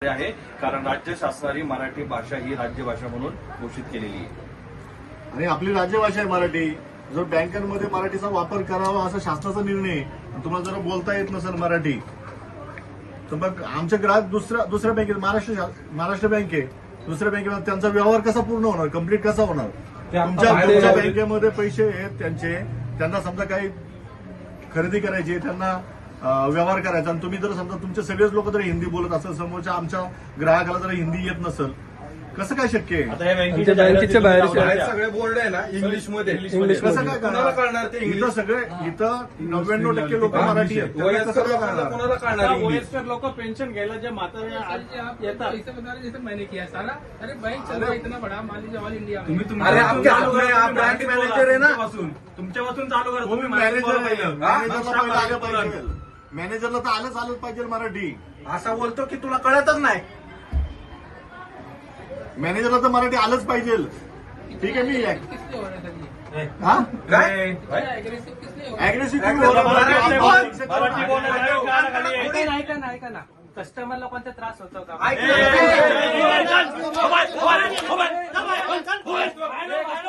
आहे कारण राज्य शासनाने मराठी भाषा ही राज्यभाषा म्हणून घोषित केलेली आहे आणि आपली राज्यभाषा आहे मराठी. जर बँकांमध्ये मराठीचा वापर करावा असा शासनाचा निर्णय आहे. तुम्हाला जर बोलता येत नसेल मराठी तर मग आमचे ग्राहक दुसऱ्या बँकेत महाराष्ट्र बँक आहे दुसऱ्या बँकेमध्ये त्यांचा व्यवहार कसा पूर्ण होणार, कम्प्लीट कसा होणार? तुमच्या बँकेमध्ये पैसे आहेत त्यांना समजा काही खरेदी करायची, त्यांना व्यवहार करायचा आणि तुम्ही जर समजा तुमचे सगळेच लोक जर हिंदी बोलत असेल, समोरच्या आमच्या ग्राहकाला जर हिंदी येत नसेल, कसं काय शक्य आहे? बँकेच्या बाहेर सगळे बोर्ड आहे ना इंग्लिशमध्ये. कसं काय कळणार ते इथं सगळे इथं 99% लोक मराठी आहेत. कोणाला कळणार वयस्कर लोक पेंशन घ्यायला जे म्हातारे येतात इसे बता रहे जैसे मैंने किया सारा. अरे बैंक चल रहा है इतना बड़ा, मान लीजिए ऑल इंडिया में. अरे आपके हाथ में आप बैंक मॅनेजर आहे ना. तुमच्यापासून चालू करा. तुम्ही मॅनेजरला पहिलं आलं पाहिजे. मॅनेजरला तर आलंच पाहिजे मराठी. असा बोलतो की तुला कळतच नाही. मॅनेजरला तर मराठी आलंच पाहिजे. ठीक आहे. मी किसलिए हो रहा है सर ये? हा काय अग्रेसिव किसलिए हो रहा है? अग्रेसिव्ह ऐका ना कस्टमर लोकांचा त्रास होतो का? ऐक ना.